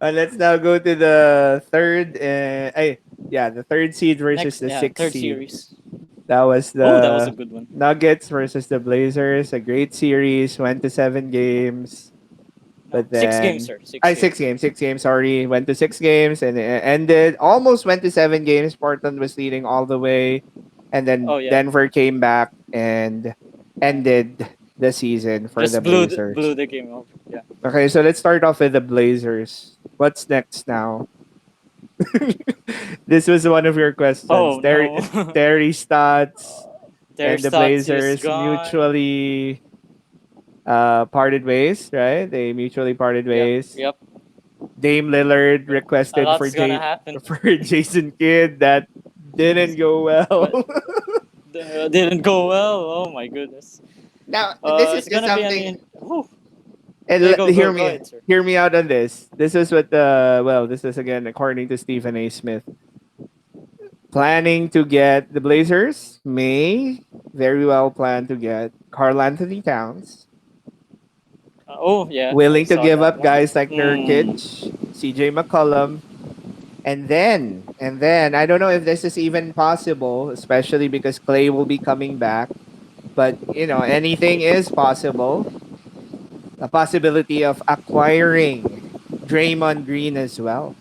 Let's now go to the third. The third seed versus Next, the yeah, sixth third seed. series. That was Oh, that was a the good one. Nuggets versus the Blazers. A great series. Went to 7 games, No, but 6 games, then sir. I Six six games. games. 6 games. Sorry, went to 6 games and it ended. Almost went to 7 games. Portland was leading all the way, and then Oh yeah, Denver came back and and ended the season for the just blew Blazers. the game over. Yeah. Okay, so let's start off with the Blazers. What's next now? This was one of your questions. Oh Terry, no. Terry Stotts Their and the stats is Blazers gone. mutually parted ways, right? They mutually parted Yep, ways. yep. Dame Lillard Yeah. A requested for lot's gonna happen, For Jason Kidd. That didn't go but well. didn't go well. Oh my goodness. Now, this is It's just gonna be something. whew. And Yeah, go hear go me, ahead, sir. hear me out on this. This is what this is again according to Stephen A. Smith. Planning to get the Blazers may very well plan to get Karl Anthony Towns, Oh yeah, I willing to saw give that up one. guys like Hmm. Nurkic, CJ McCollum, and then I don't know if this is even possible, especially because Clay will be coming back. But anything is possible. The possibility of acquiring Draymond Green as well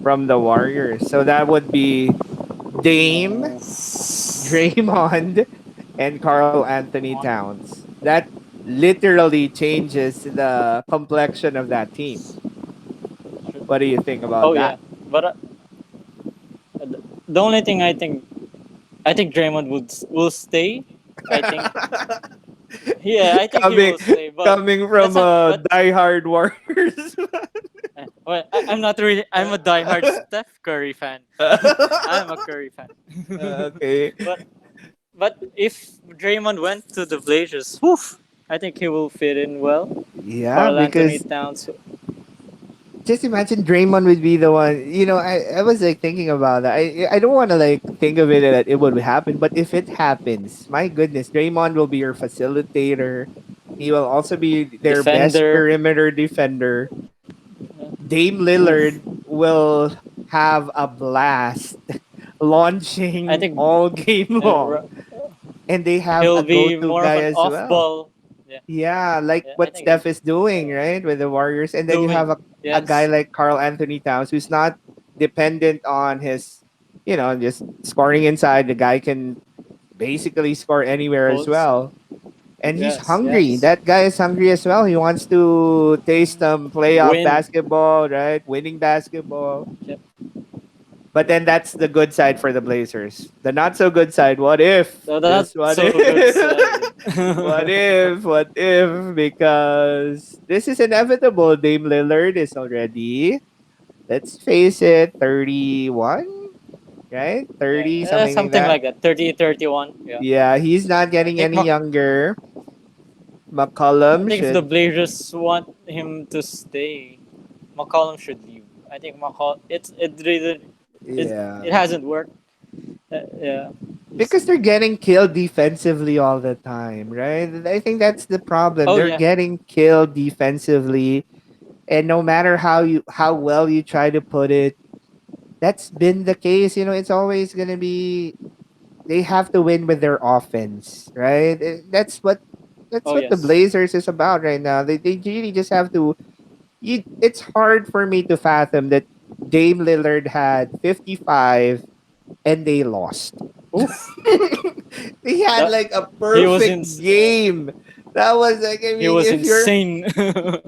from the Warriors. So that would be Dame, Ooh. Draymond, and Carl Anthony Towns. That literally changes the complexion of that team. What do you think about Oh yeah, that? but the only thing I think Draymond will stay. I think yeah, I think he coming will stay. But coming that's from not. a But diehard Warriors. well, I'm not really. I'm a diehard Steph Curry fan. I'm a Curry fan. Okay. but if Draymond went to the Blazers, whew, I think he will fit in well. Yeah, Carl Anthony because Towns. just imagine Draymond would be the one. I was like thinking about that. I don't want to like think of it that it would happen, but if it happens, my goodness, Draymond will be your facilitator. He will also be their best Defender. perimeter defender. Dame Oof. Lillard will have a blast I launching think all game long, and they have he'll a be go-to more of guy an as off well. ball. Yeah, Yeah, like yeah. I what think Steph is doing, right, with the Warriors. And then you have doing. a guy Yes. like Carl Anthony Towns who's not dependent on his, just scoring inside. The guy can basically score anywhere as Post. well. And he's Yes. hungry. Yes. That guy is hungry as well. He wants to taste some playoff Win. basketball, right? Winning basketball. Yep. But then that's the good side for the Blazers. The not so good side, what if? So that's Just what so if? good side. What if? What if? Because this is inevitable. Dame Lillard is already, let's face it, 31, right? 30, Yeah, something like something that. like that. 30, 31. Yeah. Yeah, he's not I getting think any younger. McCollum if the should, Blazers want him to stay, McCollum should leave. I think McCollum. It yeah. hasn't worked. Yeah. Because they're getting killed defensively all the time, right? I think that's the problem. Oh They're yeah. getting killed defensively, and no matter how well you try to put it, that's been the case. It's always gonna be they have to win with their offense, right? That's Oh what the yes. Blazers is about right now. They really just have to. It's hard for me to fathom that Dame Lillard had 55 and they lost. Oof. They had That like a he was perfect in. game. That was like, I He mean, was if you're insane.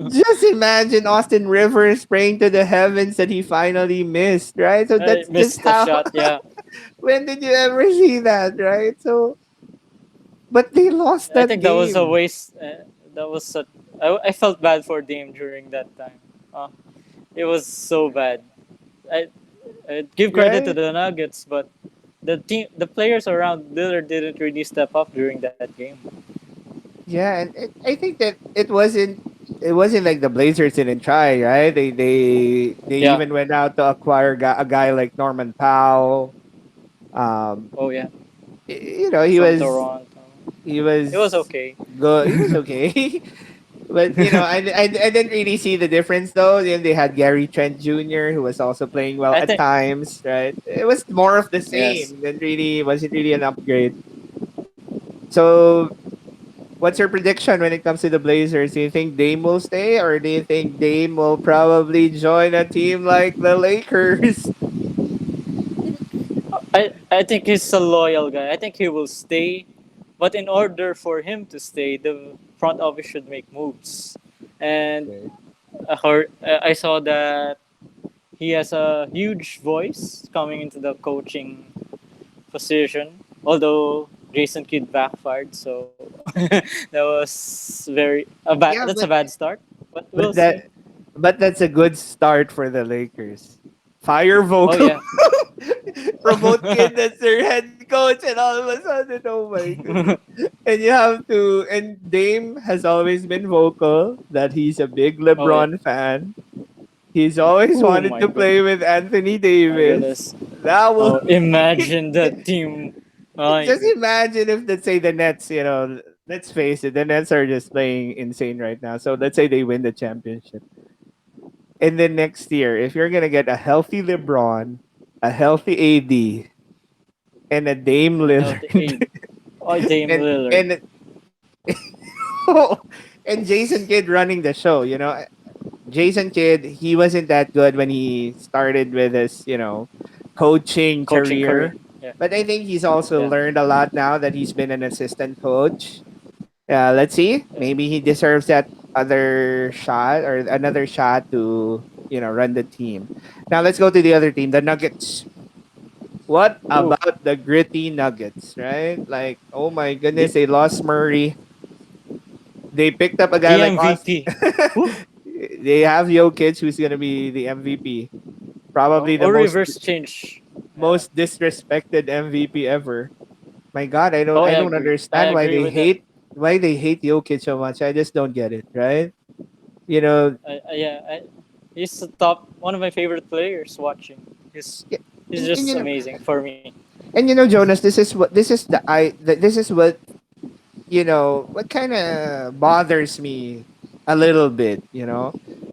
just imagine Austin Rivers praying to the heavens that he finally missed, right? So I that's just missed the how. shot. Yeah. When did you ever see that, right? So, but they lost I that think that was a game. waste. That was such. I felt bad for Dame during that time. Uh, it was so bad. I, I give credit to Right? the Nuggets, but the players around Lillard didn't really step up during that game. Yeah, and I think that it wasn't like the Blazers didn't try, right? They Yeah. even went out to acquire a guy like Norman Powell. Um, Oh yeah. he From was Toronto. he It was was okay. good. He was okay. But I didn't really see the difference though. Then they had Gary Trent Jr., who was also playing well I at think times, right? It was more of the yes. same than really wasn't really an upgrade. So, what's your prediction when it comes to the Blazers? Do you think Dame will stay, or do you think Dame will probably join a team like the Lakers? I think he's a loyal guy. I think he will stay, but in order for him to stay, the front office should make moves. And Okay. I saw that he has a huge voice coming into the coaching position. Although Jason Kidd backfired, so that was very a bad. Yeah, That's a bad start, but we'll but see. that but that's a good start for the Lakers. Fire Oh vocal. yeah. Promote kid as their head coach, and all of a sudden, oh my goodness. And you have to, and Dame has always been vocal that he's a big Oh yeah. LeBron fan. He's always Oh wanted my to play goodness. with Anthony My Davis. goodness. That will Oh, imagine the team. My just good. imagine if, let's say, the Nets, let's face it, the Nets are just playing insane right now. So let's say they win the championship. And then next year, if you're gonna get a healthy LeBron, a healthy AD, and a Dame Healthy Lillard, aid. Oh, Dame and Lillard. and and Jason Kidd running the show, Jason Kidd, he wasn't that good when he started with his, coaching Coaching career. career. Yeah. But I think he's also Yeah. learned a lot now that he's been an assistant coach. Let's see. Yeah. Maybe he deserves that other shot or another shot to, run the team. Now let's go to the other team, the Nuggets. What Ooh. about the gritty Nuggets, right? Like, oh my The goodness, they lost Murray. They picked up a guy the like us. MVP. Woo. They have Jokic, who's gonna be the MVP, probably the Or reverse change. Yeah. most disrespected MVP ever. My God, Oh, I I don't agree. I understand agree with that. why they hate Jokic so much. I just don't get it, right? You know, Yeah. He's the top. One of my favorite players watching. yeah, He's and just amazing for me. Jonas, this is what what kind of bothers me a little bit,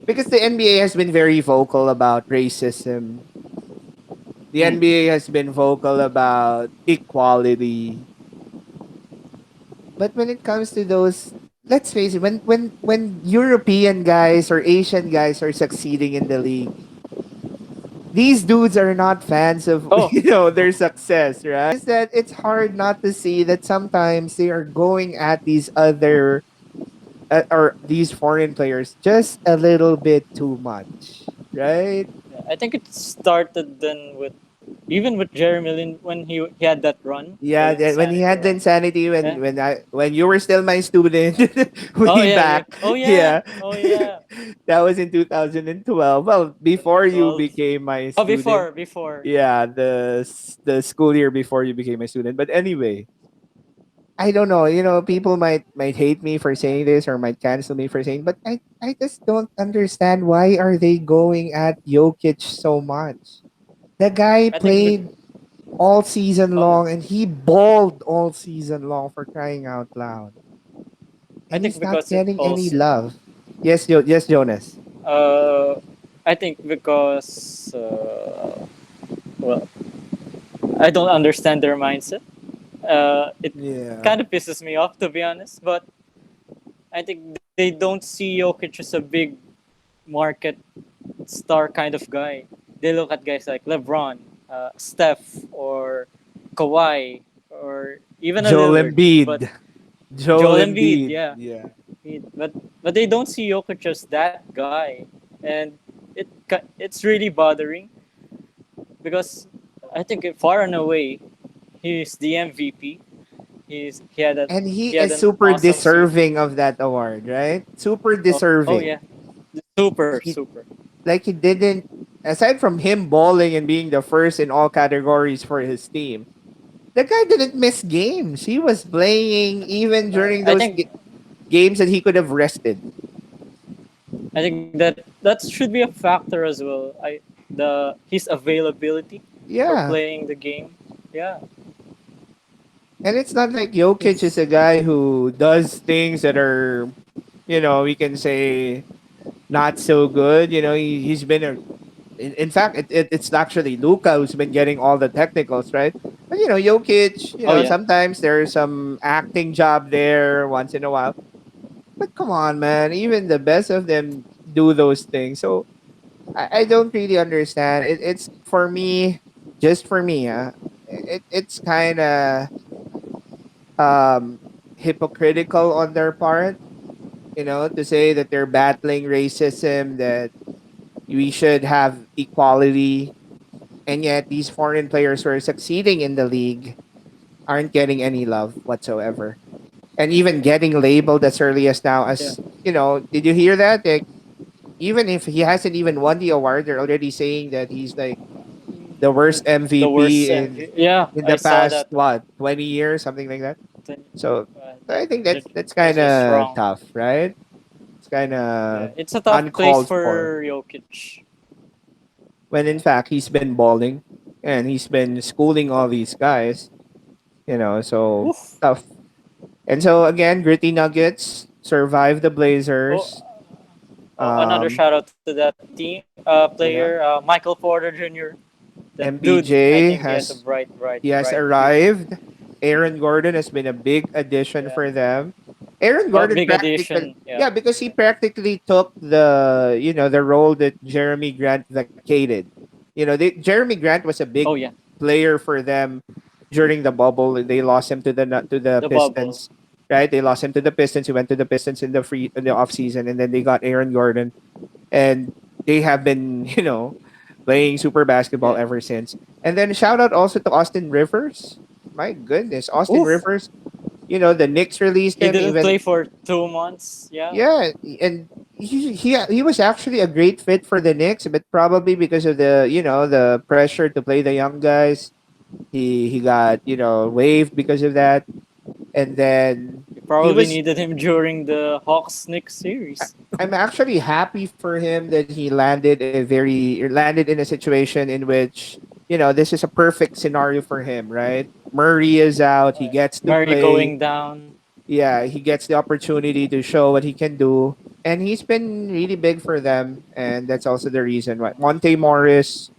because the NBA has been very vocal about racism. The Mm. NBA has been vocal about equality. But when it comes to those, let's face it, when European guys or Asian guys are succeeding in the league, these dudes are not fans of Oh, their success, right? It's just that it's hard not to see that sometimes they are going at these other or these foreign players just a little bit too much, right? yeah. I think it started then with even with Jeremy Lin when he had that run, Yeah, the when he insanity had the run. insanity, Yeah. when you were still my student, Oh way yeah, yeah. back, Oh yeah. yeah, Oh yeah. that was in 2012. Well, before you 2012. became my Oh, student, before. Yeah. yeah, the school year before you became a student. But anyway, I don't know. People might hate me for saying this or might cancel me for saying, but I just don't understand why are they going at Jokic so much. The guy I think played all season oh, long and he balled all season long, for crying out loud. I And think he's not because it getting any also love. Yes, Jonas. uh I think because well, I don't understand their mindset. It Yeah. kind of pisses me off to be honest, but I think they don't see Jokic as a big market star kind of guy. They look at guys like LeBron, Steph, or Kawhi, or even a Joel Lillard. But Embiid. Joel Joel Embiid, Embiid. yeah. Yeah. But they don't see Jokic as that guy, and it's really bothering because I think far and away he's the MVP. And he He had is an super awesome season. deserving of that award, right? Super Oh deserving. yeah, super He super. like he didn't aside from him balling and being the first in all categories for his team. The guy didn't miss games. He was playing even during I those think games that he could have rested. I think that should be a factor as well. The his availability for Yeah. playing the game. Yeah, And it's not like Jokic is it's a guy who does things that are we can say not so good. He's been in fact, it's actually Luca who's been getting all the technicals, right? But Jokic, Oh yeah, sometimes there's some acting job there once in a while. But come on, man, even the best of them do those things. So I don't really understand. It's for me, just for me, it's kind of um hypocritical on their part, to say that they're battling racism, that we should have equality, and yet these foreign players who are succeeding in the league aren't getting any love whatsoever. And even getting labeled as early as now yeah. as, did you hear that? Like, even if he hasn't even won the award, they're already saying that he's like the worst The worst MVP MV. Yeah, in the I saw past that. 20 years, something like that. Then, So that, I think that that's this kind was of wrong. tough, right? It's kind Yeah, of it's a tough place uncalled for. for Jokic. When in fact he's been balling and he's been schooling all these guys, so Oof. tough. And so again, gritty Nuggets survive the Oh, Blazers. oh, another Um, shout out to that team player, yeah, Michael Porter Jr. That dude, I MPJ think he has a has bright, bright, he has bright future. arrived. Aaron Gordon has been a big addition Yeah. for them. Aaron Oh, Gordon big practically, addition. Yeah. yeah, because he practically took the role that Jeremy Grant vacated. Jeremy Grant was a big Oh yeah. player for them during the bubble. They lost him to the The bubble. Pistons, right? They lost him to the Pistons. He went to the Pistons in the off season, and then they got Aaron Gordon, and they have been playing super basketball Yeah. ever since. And then shout out also to Austin Rivers. My goodness, Austin Oof. Rivers. The Knicks released He him didn't even. play for 2 months. Yeah. Yeah, and he was actually a great fit for the Knicks, but probably because of the pressure to play the young guys, he got waived because of that. And then You he probably was needed him during the Hawks Knicks I- series. I'm actually happy for him that he landed in a situation in which this is a perfect scenario for him, right? Murray is out, he gets to Murray play. going down. Yeah, he gets the opportunity to show what he can do, and he's been really big for them, and that's also the reason why Monte Morris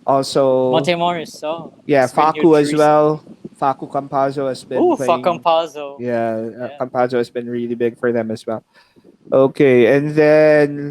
also. Monte Morris. Oh, Yeah, he's been Faku huge as recently. well. Faku Campazzo has been Ooh, playing. Campazzo. Yeah, Yeah. Campazzo has been really big for them as well. Okay, and then